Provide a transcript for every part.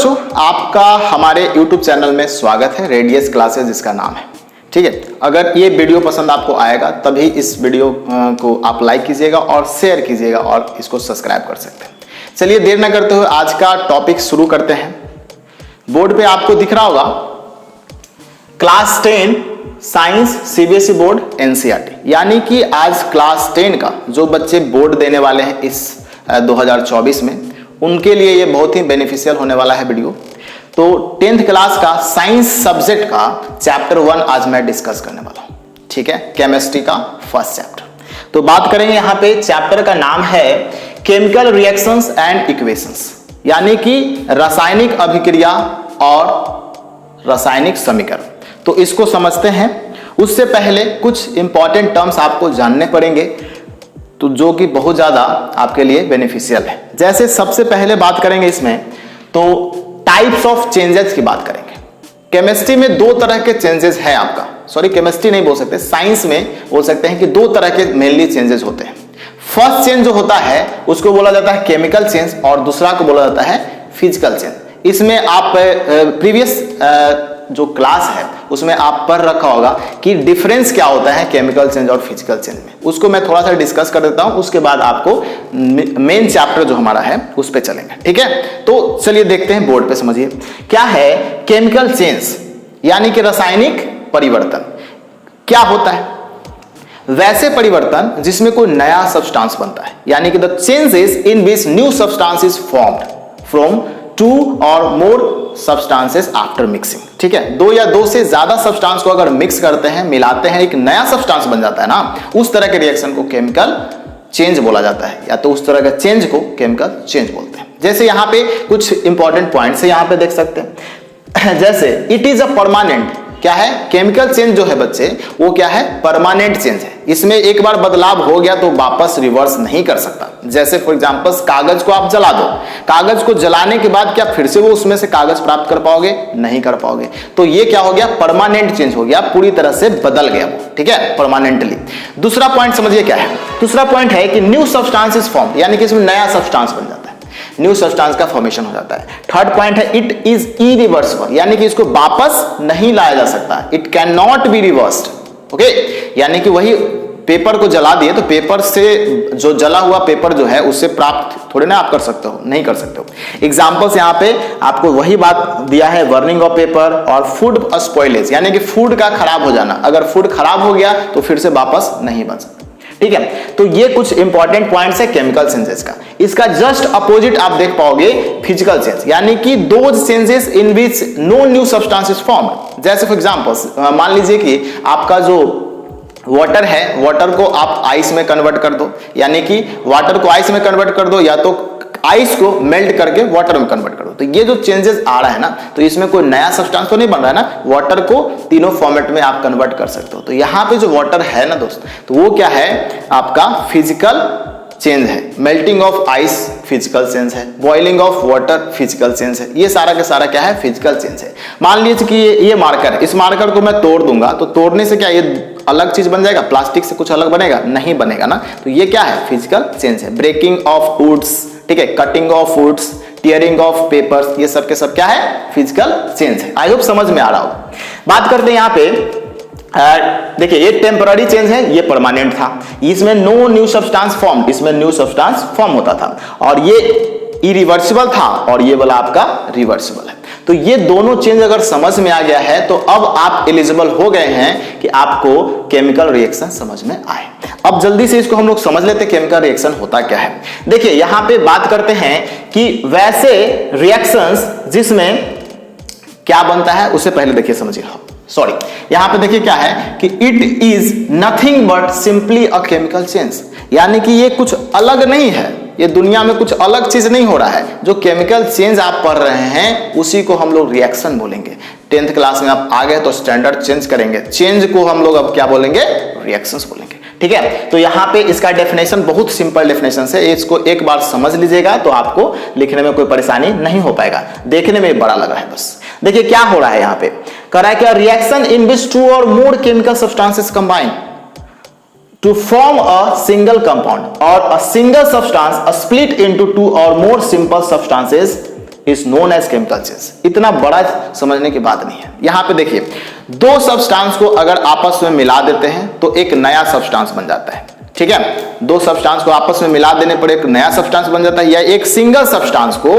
बच्चों, आपका हमारे YouTube चैनल में स्वागत है, रेडियस क्लासेस जिसका नाम है। ठीक है, अगर ये वीडियो पसंद आपको आएगा तभी इस वीडियो को आप लाइक कीजिएगा और शेयर कीजिएगा और इसको सब्सक्राइब कर सकते हैं। चलिए देर न करते हुए आज का टॉपिक शुरू करते हैं। बोर्ड पे आपको दिख रहा होगा class 10 science CBSE board NCERT, यानी कि आज क्लास 10 का जो बच्चे बोर्ड देने वाले हैं इस 2024 में, उनके लिए ये बहुत ही बेनिफिशियल होने वाला है वीडियो। तो 10th क्लास का साइंस सब्जेक्ट का चैप्टर 1 आज मैं डिस्कस करने वाला हूं। ठीक है, केमिस्ट्री का फर्स्ट चैप्टर। तो बात करेंगे यहाँ पे, चैप्टर का नाम है केमिकल रिएक्शंस एंड इक्वेशंस, यानी कि रासायनिक अभिक्रिया और रासायनिक समीकरण। तो इसको समझते हैं। उससे पहले कुछ इंपॉर्टेंट टर्म्स आपको जानने पड़ेंगे, तो जो कि बहुत ज्यादा आपके लिए बेनिफिशियल है। जैसे सबसे पहले बात करेंगे इसमें, तो टाइप्स ऑफ चेंजेस की बात करेंगे। केमिस्ट्री में दो तरह के चेंजेस है आपका, सॉरी केमिस्ट्री नहीं बोल सकते, साइंस में बोल सकते हैं कि दो तरह के मेनली चेंजेस होते हैं। फर्स्ट चेंज जो होता है उसको बोला जाता है केमिकल चेंज और दूसरा को बोला जाता है फिजिकल चेंज। इसमें आप प्रीवियस जो क्लास है उसमें आप पढ़ रखा होगा कि डिफरेंस क्या होता है केमिकल चेंज और फिजिकल चेंज में। उसको मैं थोड़ा सा डिस्कस कर देता हूं, उसके बाद आपको मेन चैप्टर जो हमारा है उस पे चलेंगे। ठीक है, तो चलिए देखते हैं, बोर्ड पे समझिए क्या है केमिकल चेंज, यानी कि रासायनिक परिवर्तन क्या होता है। वैसे परिवर्तन जिसमें कोई नया सब्सटेंस बनता है, यानी कि the changes in which new substance is formed from 2 और मोर सब्सटेंसेस आफ्टर मिक्सिंग। ठीक है, दो या दो से ज्यादा सब्सटेंस को अगर मिक्स करते हैं, मिलाते हैं, एक नया सब्सटेंस बन जाता है ना, उस तरह के रिएक्शन को केमिकल चेंज बोला जाता है, या तो उस तरह का चेंज को केमिकल चेंज बोलते हैं। जैसे यहाँ पे कुछ इंपॉर्टेंट पॉइंट्स है, यहाँ पे देख सकते हैं। जैसे इट इज अ परमानेंट, क्या है केमिकल चेंज जो है बच्चे, वो क्या है परमानेंट चेंज है। इसमें एक बार बदलाव हो गया तो वापस रिवर्स नहीं कर सकता। जैसे फॉर एग्जांपल कागज को आप जला दो, कागज को जलाने के बाद क्या फिर से वो उसमें से कागज प्राप्त कर पाओगे? नहीं कर पाओगे। तो ये क्या हो गया, परमानेंट चेंज हो गया, पूरी तरह से बदल गया वो। ठीक है, परमानेंटली। दूसरा पॉइंट समझिए क्या है। दूसरा पॉइंट है कि न्यू सब्सटेंस इज फॉर्म, यानी कि इसमें नया सब्सटेंस बन जाता है, न्यू सब्सटेंस का फॉर्मेशन हो जाता है। थर्ड पॉइंट है इट इज इरिवर्सिबल, यानी कि इसको वापस नहीं लाया जा सकता, it can not be reversed. Okay, यानी कि वही पेपर को जला दिए तो पेपर से जो जला हुआ पेपर जो है उससे प्राप्त थोड़े ना आप कर सकते हो, नहीं कर सकते हो। एग्जांपल्स यहाँ पे आपको वही बात दिया है, बर्निंग ऑफ पेपर और फूड स्पॉइलेज, यानी कि फूड का खराब हो जाना। अगर फूड खराब हो गया तो फिर से वापस नहीं बन सकता। ठीक है, तो ये कुछ इंपॉर्टेंट पॉइंट्स है केमिकल चेंजेस का। इसका जस्ट अपोजिट आप देख पाओगे फिजिकल चेंज, यानी कि those changes in which no new substance is formed. जैसे फॉर एग्जांपल मान लीजिए कि आपका जो वाटर है, वाटर को आप आइस में कन्वर्ट कर दो, यानी कि वाटर को आइस में कन्वर्ट कर दो, या तो आइस को मेल्ट करके वाटर में कन्वर्ट कर दो। तो ये जो चेंजेस आ रहा है ना, तो इसमें कोई नया सब्सटेंस तो नहीं बन रहा है ना, वाटर को तीनों फॉर्मेट में आप कन्वर्ट कर सकते हो। तो यहाँ पे जो वाटर है ना दोस्त, तो वो क्या है आपका फिजिकल चेंज है। Melting of ice physical change है, boiling of water physical change है। ये सारा का सारा क्या है, फिजिकल चेंज है। मान लीजिए कि ये मार्कर, इस मार्कर को मैं तोड़ दूंगा, तो तोड़ने से क्या ये अलग चीज बन जाएगा, प्लास्टिक से कुछ अलग बनेगा? नहीं बनेगा ना। तो ये क्या है, फिजिकल चेंज है। ब्रेकिंग ऑफ वुड्स, ठीक है, cutting of woods, tearing of papers, ये सब के सब क्या है, फिजिकल चेंज है। आई होप समझ में आ रहा हो। बात करते हैं यहाँ पे, देखिए ये टेम्पररी चेंज है, ये परमानेंट था। इसमें नो न्यू सब्सटेंस फॉर्म, इसमें न्यू सब्सटेंस फॉर्म होता था, और ये इरिवर्सिबल था, और ये वाला आपका रिवर्सिबल है। तो ये दोनों चेंज अगर समझ में आ गया है तो अब आप एलिजिबल हो गए हैं कि आपको केमिकल रिएक्शन समझ में आए। अब जल्दी से इसको हम लोग समझ लेते हैं केमिकल रिएक्शन होता क्या है। देखिए यहां पे बात करते हैं कि वैसे रिएक्शंस जिसमें क्या बनता है, उससे पहले देखिए समझिए, सॉरी यहां पे देखिए क्या है कि it is nothing but simply a chemical change, यानी कि ये कुछ अलग नहीं है, ये दुनिया में कुछ अलग चीज नहीं हो रहा है। जो केमिकल चेंज आप पढ़ रहे हैं उसी को हम लोग रिएक्शन बोलेंगे। 10th क्लास में आप आ गए तो स्टैंडर्ड चेंज करेंगे, चेंज को हम लोग अब क्या बोलेंगे, रिएक्शंस बोलेंगे। ठीक है, तो यहाँ पे इसका डेफिनेशन बहुत सिंपल डेफिनेशन है, इसको एक बार समझ लीजिएगा तो आपको लिखने में कोई परेशानी नहीं हो पाएगा, देखने में बड़ा लगा है बस। देखिए क्या हो रहा है यहाँ पे, कह रहा है क्या, रिएक्शन इन विच 2 और more chemical substances combine to form a single compound or a single substance split into 2 or more simple substances is known as chemical change. इतना बड़ा समझने की बात नहीं है। यहां पे देखिए, दो सब्सटेंस को अगर आपस में मिला देते हैं तो एक नया सब्सटेंस बन जाता है। ठीक है, दो सब्सटेंस को आपस में मिला देने पर एक नया सब्सटेंस बन जाता है, या एक सिंगल सब्सटेंस को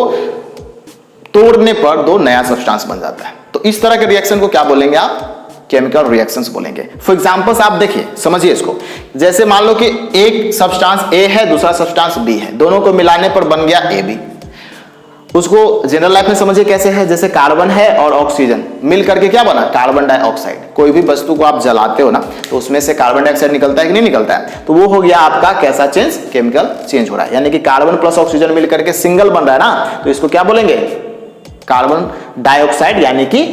तोड़ने पर दो नया सब्सटेंस बन जाता है। तो इस तरह के रिएक्शन को क्या बोलेंगे आप? केमिकल रिएक्शंस बोलेंगे। फॉर एग्जांपल्स आप देखिए, समझिए इसको। जैसे मान लो कि एक सब्सटेंस ए है, दूसरा सब्सटेंस बी है, दोनों को मिलाने पर बन गया ए बी। उसको जनरल लाइफ में समझिए कैसे है, जैसे कार्बन है और ऑक्सीजन मिल करके क्या बना? Carbon dioxide. कोई भी वस्तु को आप जलाते हो ना तो उसमें से कार्बन डाइऑक्साइड निकलता है कि नहीं निकलता है? तो वो हो गया आपका कैसा चेंज? केमिकल चेंज हो रहा है। यानी कि कार्बन प्लस ऑक्सीजन मिल करके सिंगल बन रहा है ना, तो इसको क्या बोलेंगे? कार्बन डाइऑक्साइड, यानी कि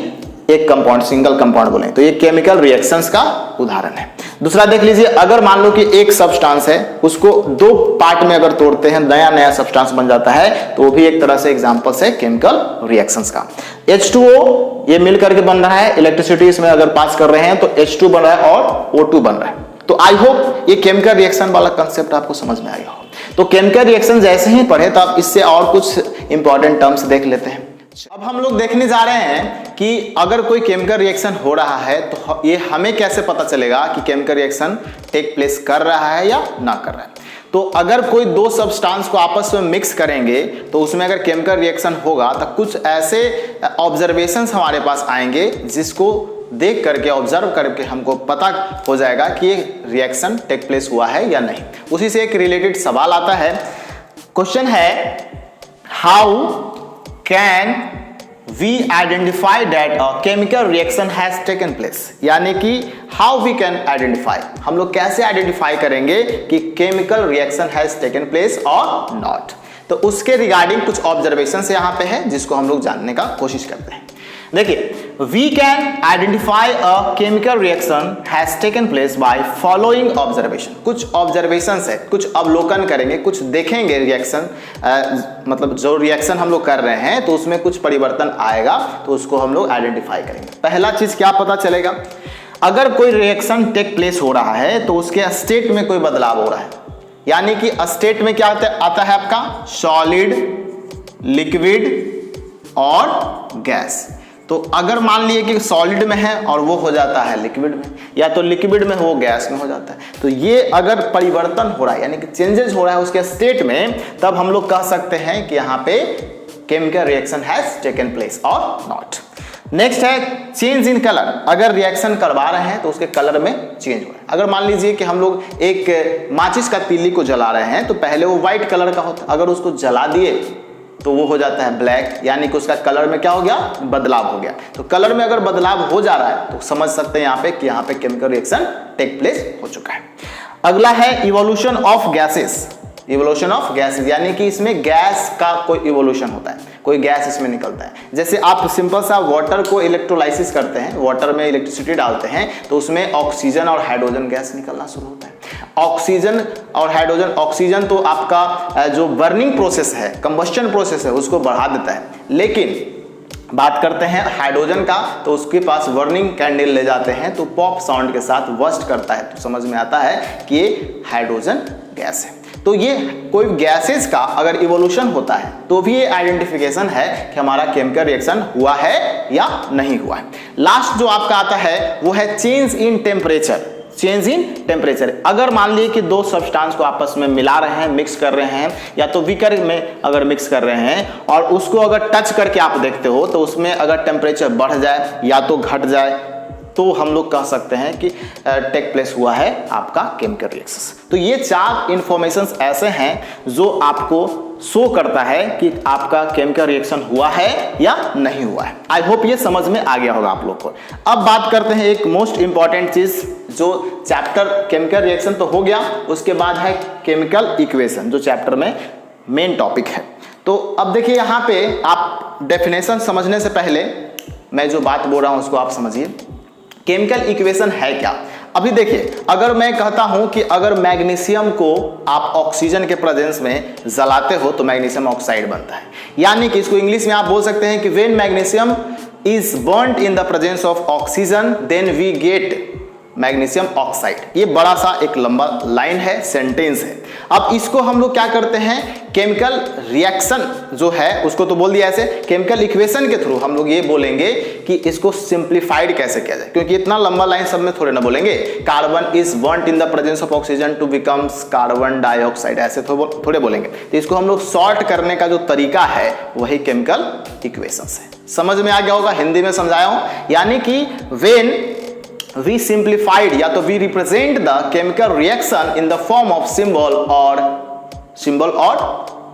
एक कंपाउंड, सिंगल कंपाउंड बोले। तो ये केमिकल रिएक्शंस का उदाहरण है। दूसरा देख लीजिए, अगर मान लो कि एक सब्सटेंस है, उसको दो पार्ट में अगर तोड़ते हैं नया नया सब्सटेंस बन जाता है, तो वो भी एक तरह से एग्जांपल्स है केमिकल रिएक्शंस का। H2O ये मिल करके बन रहा है, इलेक्ट्रिसिटी इसमें अगर पास कर रहे हैं तो H2 बन रहा है और O2 बन रहा है। तो आई होप ये केमिकल रिएक्शन वाला कंसेप्ट आपको समझ में आया हो। तो केमिकल रिएक्शन जैसे ही पढ़े तो आप इससे और कुछ इंपॉर्टेंट टर्म्स देख लेते हैं। अब हम लोग देखने जा रहे हैं कि अगर कोई केमिकल रिएक्शन हो रहा है तो ये हमें कैसे पता चलेगा कि केमिकल रिएक्शन टेक प्लेस कर रहा है या ना कर रहा है। तो अगर कोई दो सब्सटेंस को आपस में मिक्स करेंगे तो उसमें अगर केमिकल रिएक्शन होगा तो कुछ ऐसे ऑब्जर्वेशंस हमारे पास आएंगे जिसको देख करके, ऑब्जर्व करके हमको पता हो जाएगा कि ये रिएक्शन टेक प्लेस हुआ है या नहीं। उसी से एक रिलेटेड सवाल आता है। क्वेश्चन है, how can we identify that a chemical reaction has taken place? यानी कि how we can identify, हम लोग कैसे आइडेंटिफाई करेंगे कि chemical reaction has taken place और नॉट। तो उसके रिगार्डिंग कुछ ऑब्जर्वेशन यहाँ पे है जिसको हम लोग जानने का कोशिश करते हैं। देखिए, we can identify a chemical reaction has taken place by following observation। कुछ ऑब्जर्वेशंस है, कुछ अवलोकन करेंगे, कुछ देखेंगे रिएक्शन, मतलब जो रिएक्शन हम लोग कर रहे हैं तो उसमें कुछ परिवर्तन आएगा तो उसको हम लोग आइडेंटिफाई करेंगे। पहला चीज क्या पता चलेगा? अगर कोई रिएक्शन टेक प्लेस हो रहा है तो उसके स्टेट में कोई बदलाव हो रहा है। यानी कि स्टेट में क्या आता है आपका? सॉलिड, लिक्विड और गैस। तो अगर मान लिए कि सॉलिड में है और वो हो जाता है लिक्विड में, या तो लिक्विड में वो गैस में हो जाता है, तो ये अगर परिवर्तन हो रहा है यानी कि चेंजेस हो रहा है उसके स्टेट में, तब हम लोग कह सकते हैं कि यहाँ पे chemical reaction has taken place और नॉट। नेक्स्ट है चेंज इन कलर। अगर रिएक्शन करवा रहे हैं तो उसके कलर में चेंज हो रहा है। अगर मान लीजिए कि हम लोग एक माचिस का तीली को जला रहे हैं तो पहले वो व्हाइट कलर का होता है, अगर उसको जला दिए तो वो हो जाता है ब्लैक, यानी कि उसका कलर में क्या हो गया? बदलाव हो गया। तो कलर में अगर बदलाव हो जा रहा है तो समझ सकते हैं यहाँ पे कि यहाँ पे केमिकल रिएक्शन टेक प्लेस हो चुका है। अगला है evolution of gases. Evolution of gases यानी कि इसमें गैस का कोई इवोल्यूशन होता है, कोई गैस इसमें निकलता है। जैसे आप सिंपल सा वाटर को इलेक्ट्रोलाइसिस करते हैं, वाटर में इलेक्ट्रिसिटी डालते हैं तो उसमें ऑक्सीजन और हाइड्रोजन गैस निकलना शुरू होता है। ऑक्सीजन और हाइड्रोजन, ऑक्सीजन तो आपका जो बर्निंग प्रोसेस है, कंबस्टन प्रोसेस है, उसको बढ़ा देता है। लेकिन बात करते हैं हाइड्रोजन का, तो उसके पास बर्निंग कैंडल ले जाते हैं तो पॉप साउंड के साथ बर्स्ट करता है, तो समझ में आता है कि ये हाइड्रोजन गैस है। तो ये कोई गैसेस का अगर इवोल्यूशन होता है तो भी ये आइडेंटिफिकेशन है कि हमारा केमिकल रिएक्शन हुआ है या नहीं हुआ है। लास्ट जो आपका आता है वो है change in temperature. Change in temperature, अगर मान लिए कि दो सब्सटेंस को आपस में मिला रहे हैं, मिक्स कर रहे हैं, या तो बीकर में अगर मिक्स कर रहे हैं और उसको अगर टच करके आप देखते हो तो उसमें अगर टेम्परेचर बढ़ जाए या तो घट जाए तो हम लोग कह सकते हैं कि टेक प्लेस हुआ है आपका केमिकल रिएक्शन। तो ये चार इंफॉर्मेशंस ऐसे हैं जो आपको शो करता है कि आपका केमिकल रिएक्शन हुआ है या नहीं हुआ है। आई होप ये समझ में आ गया होगा आप लोग को। अब बात करते हैं एक मोस्ट इंपॉर्टेंट चीज, जो चैप्टर केमिकल रिएक्शन तो हो गया, उसके बाद है केमिकल इक्वेशन, जो चैप्टर में मेन टॉपिक है। तो अब देखिए यहाँ पे आप डेफिनेशन समझने से पहले मैं जो बात बोल रहा हूँ उसको आप समझिए। केमिकल इक्वेशन है क्या? अभी देखिए, अगर मैं कहता हूं कि अगर मैग्नीशियम को आप ऑक्सीजन के प्रेजेंस में जलाते हो तो मैग्नीशियम ऑक्साइड बनता है। यानी कि इसको इंग्लिश में आप बोल सकते हैं कि when magnesium is burned in the presence of oxygen then we get magnesium oxide. ये बड़ा सा एक लंबा लाइन है, सेंटेंस है। अब इसको हम लोग क्या करते हैं, केमिकल रिएक्शन जो है उसको तो बोल दिया ऐसे, केमिकल इक्वेशन के थ्रू हम लोग ये बोलेंगे कि इसको सिंप्लीफाइड कैसे किया जाए, क्योंकि इतना लंबा लाइन सब में थोड़े ना बोलेंगे। Carbon is burned in the presence of oxygen to becomes carbon dioxide, ऐसे थोड़े बोलेंगे। तो इसको हम लोग शॉर्ट करने का जो तरीका है वही केमिकल इक्वेशंस है। समझ में आ गया होगा, हिंदी में समझाया हूं। यानी कि व्हेन we simplified या तो we represent the chemical reaction in the form of symbol और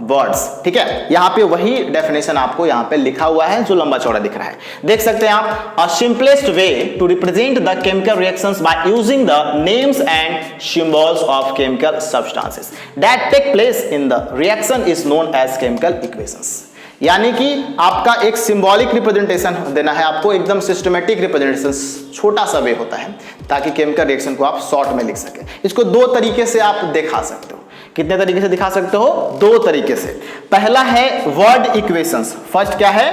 words, ठीक है। यहाँ पे वही डेफिनेशन आपको यहाँ पे लिखा हुआ है जो लंबा चौड़ा दिख रहा है, देख सकते हैं आप। A simplest way to represent the chemical reactions by using the names and symbols of chemical substances that take place in the reaction is known as chemical equations। यानी कि आपका एक सिंबॉलिक रिप्रेजेंटेशन देना है आपको, एकदम सिस्टमेटिक रिप्रेजेंटेशन, छोटा सा वे होता है ताकि केमिकल रिएक्शन को आप शॉर्ट में लिख सके। इसको दो तरीके से आप दिखा सकते हो। कितने तरीके से दिखा सकते हो? दो तरीके से। पहला है वर्ड इक्वेशंस। फर्स्ट क्या है?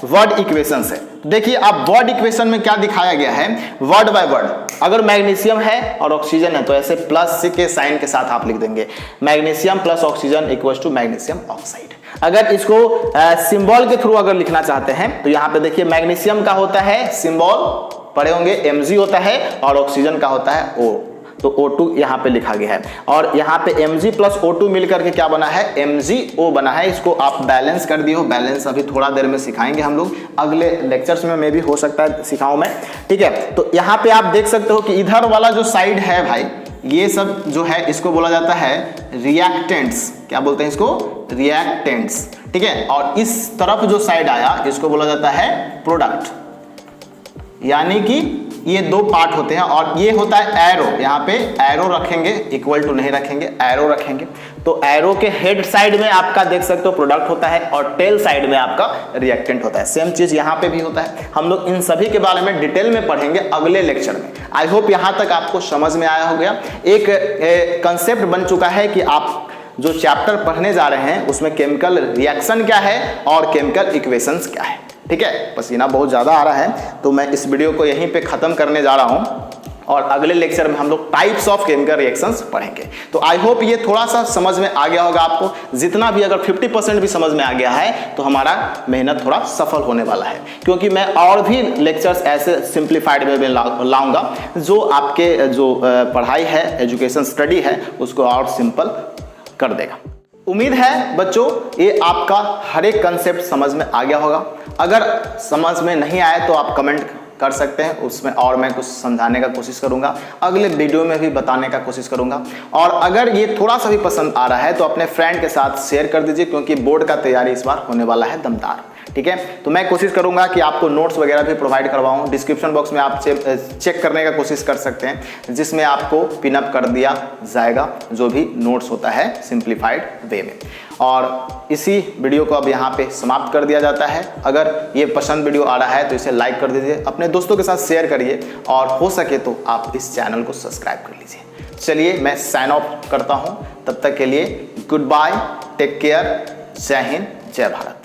वर्ड इक्वेशंस है। देखिए आप वर्ड इक्वेशन में क्या दिखाया गया है, वर्ड बाय वर्ड। अगर मैग्नीशियम है और ऑक्सीजन है तो ऐसे प्लस के साइन के साथ आप लिख देंगे, magnesium plus oxygen equals to magnesium oxide. अगर इसको सिंबल के थ्रू अगर लिखना चाहते हैं तो यहाँ पे देखिए मैग्नीशियम का होता है सिंबल, पढ़े होंगे Mg होता है, और ऑक्सीजन का होता है O, तो O2 यहाँ पे लिखा गया है। और यहाँ पे Mg प्लस O2 मिलकर के क्या बना है, MgO बना है। इसको आप बैलेंस कर दियो, बैलेंस अभी थोड़ा देर में सिखाएंगे हम लोग, अगले लेक्चर्स में भी हो सकता है सिखाऊं मैं, ठीक है। तो यहाँ पे आप देख सकते हो कि इधर वाला जो साइड है भाई, ये सब जो है इसको बोला जाता है रिएक्टेंट्स। क्या बोलते हैं इसको? रिएक्टेंट्स, ठीक है। और इस तरफ जो साइड आया इसको बोला जाता है प्रोडक्ट। यानी कि ये दो पार्ट होते हैं, और ये होता है एरो। यहाँ पे एरो रखेंगे, इक्वल टू नहीं रखेंगे, एरो रखेंगे। तो एरो के हेड साइड में आपका देख सकते हो प्रोडक्ट होता है, और टेल साइड में आपका रिएक्टेंट होता है। सेम चीज यहाँ पे भी होता है। हम लोग इन सभी के बारे में डिटेल में पढ़ेंगे अगले लेक्चर में। आई होप यहाँ तक आपको समझ में आया हो गया। एक कंसेप्ट बन चुका है कि आप जो चैप्टर पढ़ने जा रहे हैं उसमें केमिकल रिएक्शन क्या है और केमिकल इक्वेशंस क्या है, ठीक है। पसीना बहुत ज़्यादा आ रहा है तो मैं इस वीडियो को यहीं पे ख़त्म करने जा रहा हूँ, और अगले लेक्चर में हम लोग टाइप्स ऑफ केमिकल रिएक्शंस पढ़ेंगे। तो आई होप ये थोड़ा सा समझ में आ गया होगा आपको। जितना भी अगर 50% भी समझ में आ गया है तो हमारा मेहनत थोड़ा सफल होने वाला है, क्योंकि मैं और भी लेक्चर्स ऐसे सिंप्लीफाइड वे में लाऊंगा जो आपके जो पढ़ाई है, एजुकेशन स्टडी है, उसको और सिंपल कर देगा। उम्मीद है बच्चों ये आपका हर एक कंसेप्ट समझ में आ गया होगा। अगर समझ में नहीं आए तो आप कमेंट कर सकते हैं, उसमें और मैं कुछ समझाने का कोशिश करूंगा, अगले वीडियो में भी बताने का कोशिश करूंगा। और अगर ये थोड़ा सा भी पसंद आ रहा है तो अपने फ्रेंड के साथ शेयर कर दीजिए, क्योंकि बोर्ड का तैयारी इस बार होने वाला है दमदार, ठीक है। तो मैं कोशिश करूंगा कि आपको नोट्स वगैरह भी प्रोवाइड करवाऊं। डिस्क्रिप्शन बॉक्स में आप चेक करने का कोशिश कर सकते हैं, जिसमें आपको पिनअप कर दिया जाएगा जो भी नोट्स होता है सिंप्लीफाइड वे में। और इसी वीडियो को अब यहाँ पे समाप्त कर दिया जाता है। अगर ये पसंद वीडियो आ रहा है तो इसे लाइक कर दीजिए, अपने दोस्तों के साथ शेयर करिए, और हो सके तो आप इस चैनल को सब्सक्राइब कर लीजिए। चलिए मैं साइन ऑफ करता हूँ, तब तक के लिए गुड बाय, टेक केयर, जय हिंद, जय भारत।